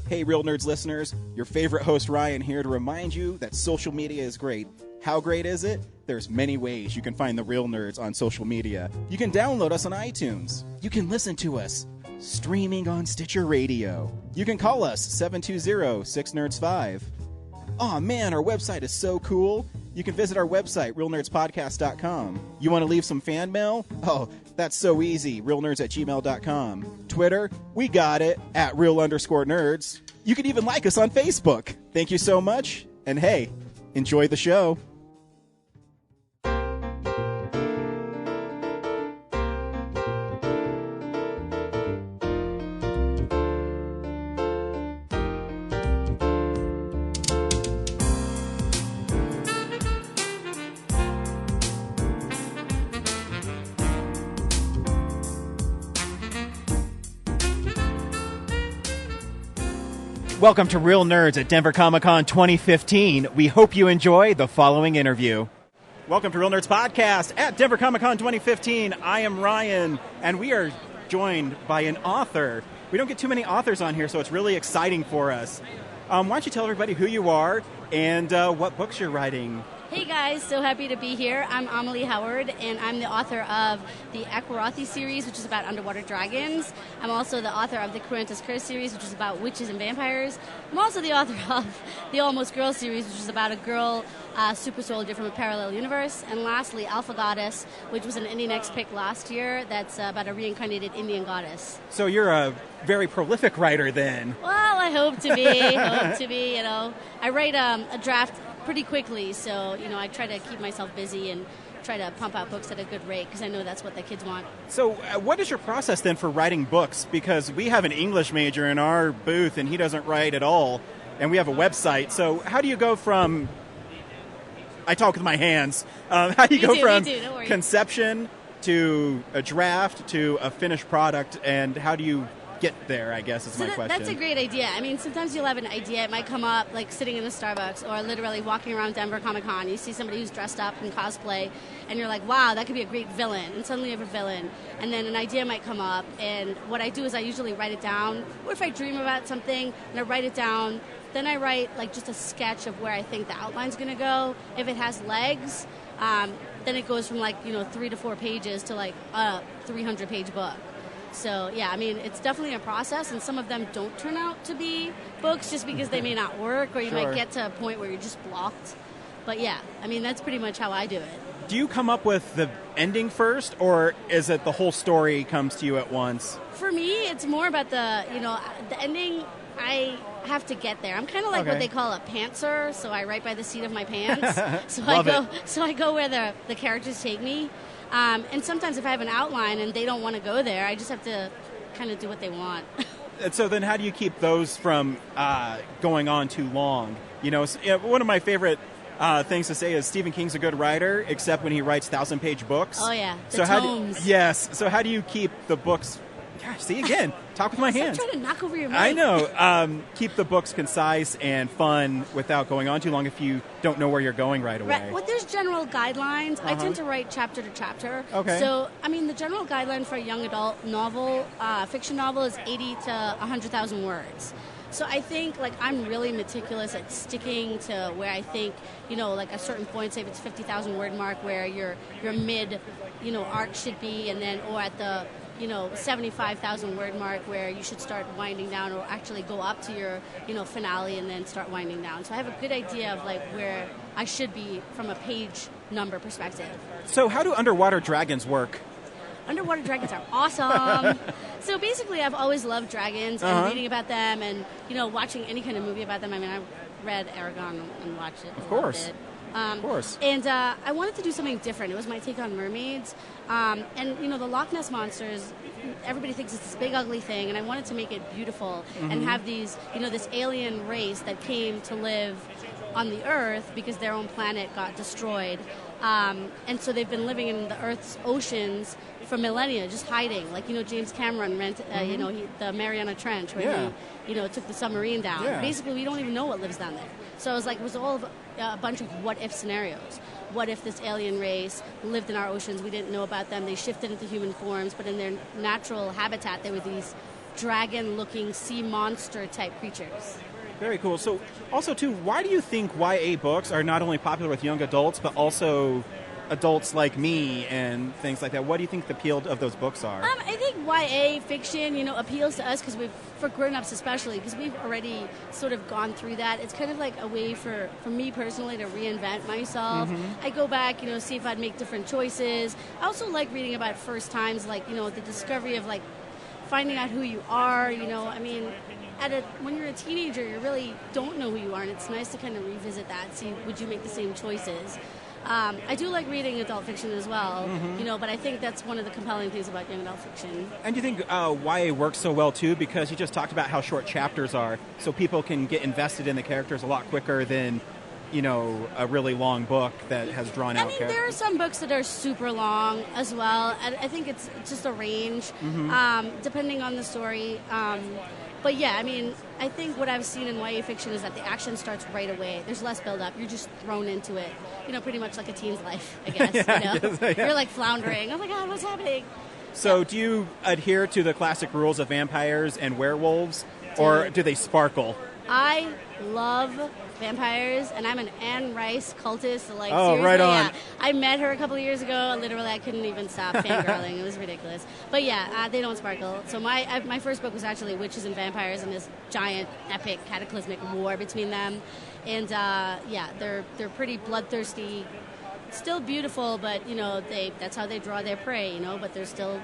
Hey, Real Nerds listeners, your favorite host Ryan here to remind you that social media is great. How great is it? There's many ways you can find the Real Nerds on social media. You can download us on iTunes. You can listen to us streaming on Stitcher Radio. You can call us 720-6nerds5. Aw man, our website is so cool. You can visit our website, realnerdspodcast.com. You want to leave some fan mail? Oh, that's so easy, realnerds@gmail.com. Twitter, we got it, @real_nerds. You can even like us on Facebook. Thank you so much, and hey, enjoy the show. Welcome to Real Nerds at Denver Comic-Con 2015. We hope you enjoy the following interview. Welcome to Real Nerds Podcast at Denver Comic-Con 2015. I am Ryan, and we are joined by an author. We don't get too many authors on here, so it's really exciting for us. Why don't you tell everybody who you are and what books you're writing? Hey guys, so happy to be here. I'm Amalie Howard, and I'm the author of the Aquarothi series, which is about underwater dragons. I'm also the author of the Corantus Curse series, which is about witches and vampires. I'm also the author of the Almost Girl series, which is about a girl super soldier from a parallel universe. And lastly, Alpha Goddess, which was an Indie Next pick last year. That's about a reincarnated Indian goddess. So you're a very prolific writer then. Well, I hope to be. You know, I write a draft pretty quickly, so I try to keep myself busy and try to pump out books at a good rate because I know that's what the kids want. So what is your process then for writing books? Because we have an English major in our booth and he doesn't write at all, and we have a website. So how do you go from, I talk with my hands, how do you go from conception to a draft to a finished product, and how do you get there, I guess, is my question. That's a great idea. I mean, sometimes you'll have an idea. It might come up, like, sitting in the Starbucks or literally walking around Denver Comic-Con. You see somebody who's dressed up in cosplay, and you're like, wow, that could be a great villain. And suddenly you have a villain. And then an idea might come up, and what I do is I usually write it down. Or if I dream about something, and I write it down, then I write, like, just a sketch of where I think the outline's going to go. If it has legs, then it goes from, 3 to 4 pages to, a 300-page book. So, yeah, I mean, it's definitely a process, and some of them don't turn out to be books just because they may not work, or you might get to a point where you're just blocked. But, yeah, I mean, that's pretty much how I do it. Do you come up with the ending first, or is it the whole story comes to you at once? For me, it's more about the ending. I have to get there. I'm kind of like what they call a pantser, so I write by the seat of my pants. So I go where the characters take me. And sometimes if I have an outline and they don't want to go there, I just have to kind of do what they want. And so then how do you keep those from going on too long? One of my favorite things to say is Stephen King's a good writer, except when he writes 1,000-page books. Oh, yeah. The tomes. Yes. So how do you keep the books... Gosh, see, again, talk with my hands. Stop trying to knock over your mic. I know. Keep the books concise and fun without going on too long if you don't know where you're going right away. Right. Well, there's general guidelines. I tend to write chapter to chapter. Okay. So, I mean, the general guideline for a young adult novel, fiction novel, is 80 to 100,000 words. So I think, I'm really meticulous at sticking to where I think, a certain point, say if it's 50,000 word mark, where your mid, arc should be, and then, or at the 75,000 word mark where you should start winding down, or actually go up to your, finale and then start winding down. So I have a good idea of where I should be from a page number perspective. So how do underwater dragons work? Underwater dragons are awesome. So basically I've always loved dragons and reading about them and, watching any kind of movie about them. I mean, I read Aragon and watched it. Of course. Of course. And I wanted to do something different. It was my take on mermaids. And, the Loch Ness monsters, everybody thinks it's this big, ugly thing, and I wanted to make it beautiful and have these, this alien race that came to live on the Earth because their own planet got destroyed. And so they've been living in the Earth's oceans for millennia, just hiding. James Cameron the Mariana Trench where he, took the submarine down. Yeah. Basically, we don't even know what lives down there. So I was it was all of a bunch of what-if scenarios. What if this alien race lived in our oceans? We didn't know about them. They shifted into human forms, but in their natural habitat, they were these dragon-looking sea monster-type creatures. Very cool. So, also, too, why do you think YA books are not only popular with young adults, but also adults like me and things like that? What do you think the appeal of those books are? I think YA fiction, appeals to us because for grown-ups especially, because we've already sort of gone through that. It's kind of like a way for me personally to reinvent myself. I go back, see if I'd make different choices. I also like reading about first times, like, the discovery of, like, finding out who you are, when you're a teenager, you really don't know who you are, and it's nice to kind of revisit that, see, would you make the same choices? I do like reading adult fiction as well, but I think that's one of the compelling things about young adult fiction. And do you think YA works so well, too, because you just talked about how short chapters are, so people can get invested in the characters a lot quicker than, a really long book that has drawn out characters? There are some books that are super long as well. I think it's just a range, depending on the story. But yeah, I think what I've seen in YA fiction is that the action starts right away. There's less build-up. You're just thrown into it. Pretty much like a teen's life, I guess. You're like floundering. Oh my God, what's happening? So do you adhere to the classic rules of vampires and werewolves, or do they sparkle? I love vampires, and I'm an Anne Rice cultist. Like, oh, seriously, right on. Yeah. I met her a couple of years ago. Literally, I couldn't even stop fangirling. It was ridiculous. But yeah, they don't sparkle. So my first book was actually Witches and Vampires and this giant, epic, cataclysmic war between them. And they're pretty bloodthirsty. Still beautiful, but that's how they draw their prey. But they're still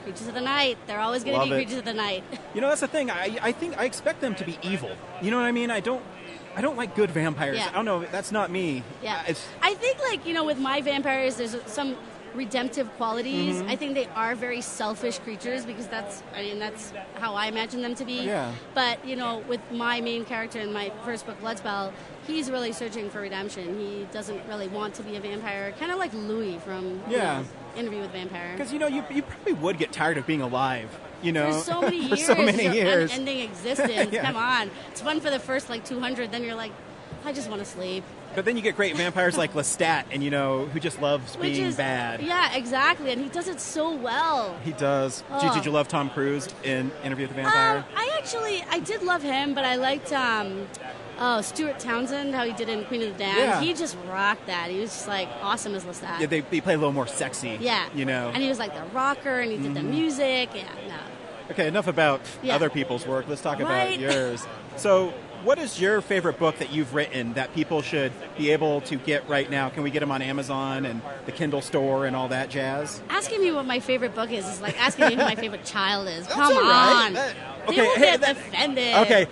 creatures of the night. They're always going to be creatures of the night. That's the thing. I think I expect them to be evil. You know what I mean? I don't like good vampires. Yeah. I don't know. That's not me. Yeah. I think, with my vampires, there's some redemptive qualities. I think they are very selfish creatures because that's how I imagine them to be. Yeah. But, with my main character in my first book, Bloodspell, he's really searching for redemption. He doesn't really want to be a vampire. Kind of like Louis from Interview with a Vampire. Because, you probably would get tired of being alive. For so many years. For so many years. Unending existence. Yeah. Come on. It's fun for the first, 200. Then you're like, I just want to sleep. But then you get great vampires like Lestat, and who just loves being bad. Yeah, exactly, and he does it so well. He does. Oh. Did you love Tom Cruise in Interview with the Vampire? I did love him, but I liked Stuart Townsend, how he did in Queen of the Damned. Yeah. He just rocked that. He was just awesome as Lestat. Yeah, they play a little more sexy. Yeah, and he was like the rocker, and he did the music. Yeah, no. Okay, enough about other people's work. Let's talk about yours. So, what is your favorite book that you've written that people should be able to get right now? Can we get them on Amazon and the Kindle store and all that jazz? Asking me what my favorite book is like asking me who my favorite child is. That's Come on. Okay, they will get offended. Okay,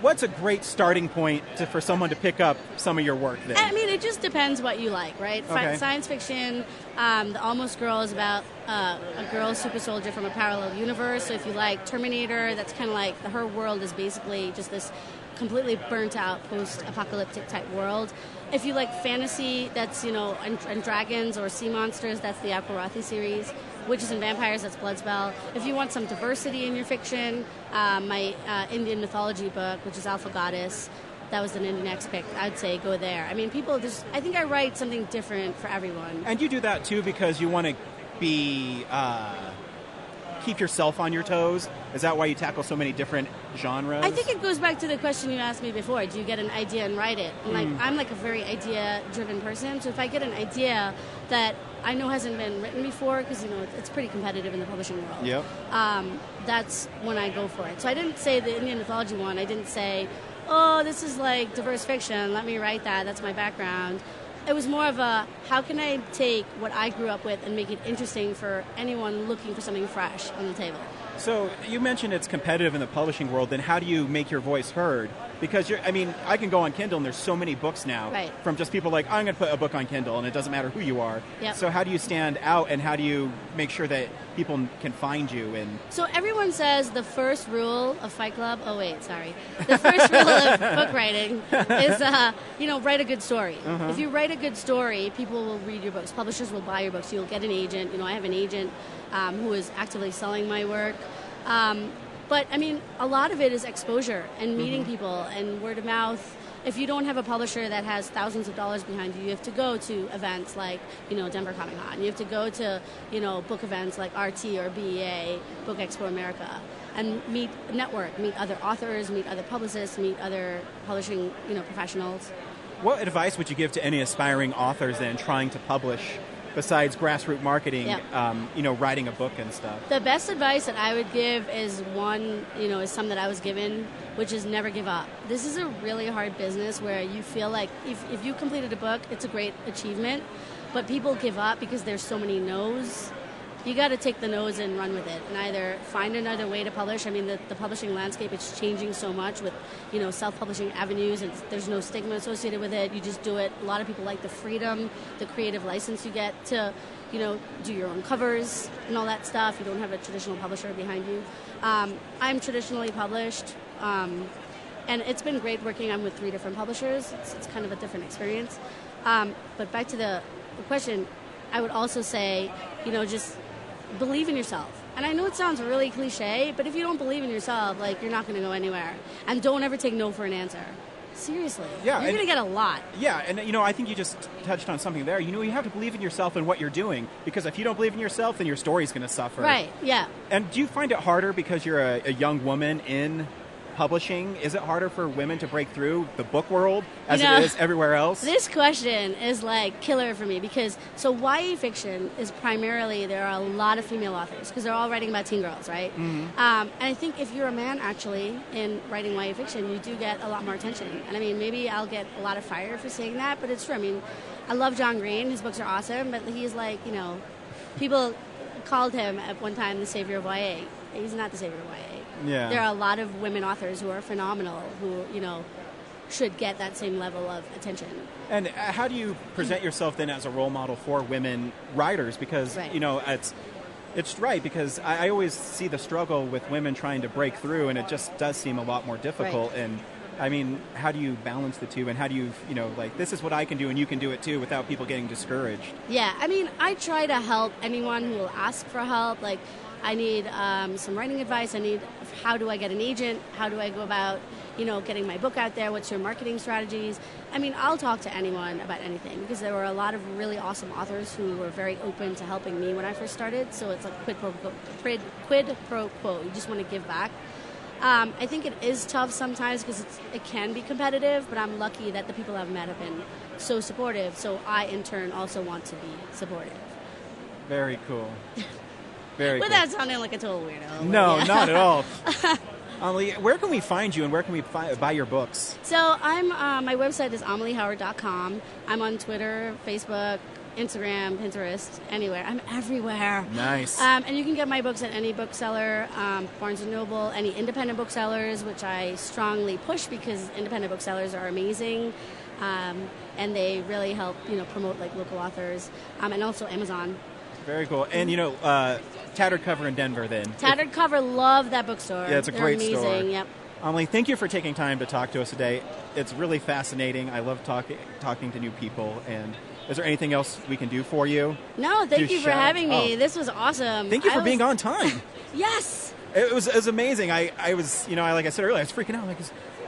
what's a great starting point for someone to pick up some of your work then? It just depends what you like, right? Okay. Science fiction, The Almost Girl is about a girl super soldier from a parallel universe. So if you like Terminator, that's kind of like her world is basically just this completely burnt out post-apocalyptic type world. If you like fantasy, that's, and dragons or sea monsters, that's the Aquarathi series. Witches and Vampires, that's Bloodspell. If you want some diversity in your fiction, my Indian mythology book, which is Alpha Goddess, that was an Indie Next pick. I'd say go there. I think I write something different for everyone. And you do that too because you want to be keep yourself on your toes? Is that why you tackle so many different genres? I think it goes back to the question you asked me before. Do you get an idea and write it? And I'm a very idea-driven person. So if I get an idea that I know hasn't been written before, because it's pretty competitive in the publishing world. Yep. That's when I go for it. So I didn't say the Indian mythology one. I didn't say, oh, this is diverse fiction. Let me write that. That's my background. It was more of a, how can I take what I grew up with and make it interesting for anyone looking for something fresh on the table? So you mentioned it's competitive in the publishing world. Then how do you make your voice heard? Because I can go on Kindle and there's so many books now from just people like, I'm going to put a book on Kindle and it doesn't matter who you are. Yep. So how do you stand out and how do you make sure that people can find you? So everyone says the first rule of Fight Club, the first rule of book writing is, write a good story. If you write a good story, people will read your books. Publishers will buy your books. You'll get an agent. I have an agent who is actively selling my work. But, a lot of it is exposure and meeting people and word of mouth. If you don't have a publisher that has thousands of dollars behind you, you have to go to events like, Denver Comic Con. You have to go to, book events like RT or BEA, Book Expo America. and network, meet other authors, meet other publicists, meet other publishing professionals. What advice would you give to any aspiring authors then trying to publish besides grassroots marketing, writing a book and stuff? The best advice that I would give is is some that I was given, which is never give up. This is a really hard business where you feel like if you completed a book, it's a great achievement, but people give up because there's so many no's. You got to take the no's and run with it and either find another way to publish. I mean, the publishing landscape, it's changing so much with, self-publishing avenues, and there's no stigma associated with it. You just do it. A lot of people like the freedom, the creative license you get to, do your own covers and all that stuff. You don't have a traditional publisher behind you. I'm traditionally published, and it's been great working. I'm with 3 different publishers. It's kind of a different experience. But back to the question, I would also say, just believe in yourself. And I know it sounds really cliche, but if you don't believe in yourself, you're not going to go anywhere. And don't ever take no for an answer. Seriously. Yeah, you're going to get a lot. Yeah, and I think you just touched on something there. You have to believe in yourself and what you're doing, because if you don't believe in yourself, then your story's going to suffer. Right, yeah. And do you find it harder because you're a young woman in publishing? Is it harder for women to break through the book world as it is everywhere else? This question is killer for me because YA fiction is primarily, there are a lot of female authors because they're all writing about teen girls, right? Mm-hmm. And I think if you're a man actually in writing YA fiction, you do get a lot more attention. And I mean, maybe I'll get a lot of fire for saying that, but it's true. I mean, I love John Green. His books are awesome, but he's people called him at one time the savior of YA. He's not the savior of YA. Yeah. There are a lot of women authors who are phenomenal who, should get that same level of attention. And how do you present yourself then as a role model for women writers? Because, right. it's right, because I always see the struggle with women trying to break through, and it just does seem a lot more difficult. Right. And, I mean, how do you balance the two? And how do you, this is what I can do and you can do it too without people getting discouraged? Yeah, I mean, I try to help anyone who will ask for help. I need some writing advice. How do I get an agent? How do I go about, getting my book out there? What's your marketing strategies? I mean, I'll talk to anyone about anything because there were a lot of really awesome authors who were very open to helping me when I first started. So it's quid pro quo. You just want to give back. I think it is tough sometimes because it can be competitive, but I'm lucky that the people I've met have been so supportive. So I, in turn, also want to be supportive. Very cool. Very Without cool. sounding like a total weirdo. No, yeah. not at all. Amalie, where can we find you and where can we buy your books? So my website is amaliehoward.com. I'm on Twitter, Facebook, Instagram, Pinterest, anywhere. I'm everywhere. Nice. And you can get my books at any bookseller, Barnes & Noble, any independent booksellers, which I strongly push because independent booksellers are amazing. And they really help, promote local authors. And also Amazon. Very cool. And, Tattered Cover in Denver, then. Tattered Cover, love that bookstore. Yeah, it's a great amazing. store. Yep. Amalie, thank you for taking time to talk to us today. It's really fascinating. I love talking to new people. And is there anything else we can do for you? No, thank you for having me. Oh. This was awesome. Thank you for being on time. Yes. It was amazing. I was, like I said earlier, I was freaking out.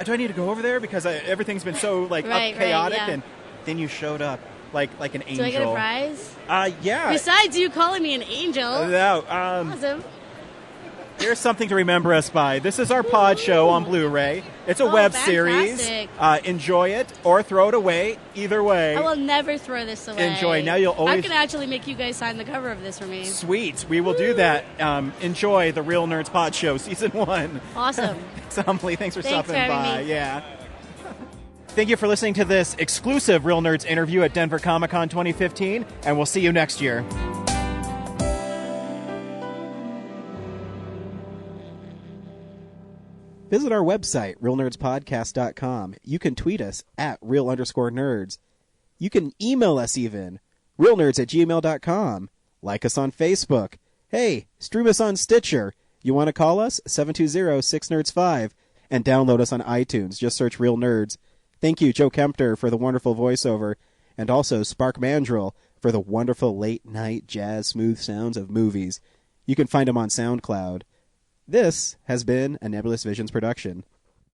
Do I need to go over there? Because everything's been so, chaotic. Yeah. And then you showed up. Like an angel. Do I get a prize? Yeah. Besides you calling me an angel. No. Awesome. Here's something to remember us by. This is our pod show on Blu-ray. It's a web series. Enjoy it or throw it away. Either way. I will never throw this away. Enjoy. Now you'll always... I can actually make you guys sign the cover of this for me. Sweet. We will do that. Enjoy the Real Nerds Pod Show, Season 1. Awesome. Amalie, thanks for stopping by. Me. Yeah. Thank you for listening to this exclusive Real Nerds interview at Denver Comic-Con 2015, and we'll see you next year. Visit our website, realnerdspodcast.com. You can tweet us at real_nerds. You can email us even, realnerds@gmail.com. Like us on Facebook. Hey, stream us on Stitcher. You want to call us? 720-6nerds5. And download us on iTunes. Just search Real Nerds. Thank you, Joe Kempter, for the wonderful voiceover, and also Spark Mandrill for the wonderful late-night jazz smooth sounds of movies. You can find him on SoundCloud. This has been a Nebulous Visions production.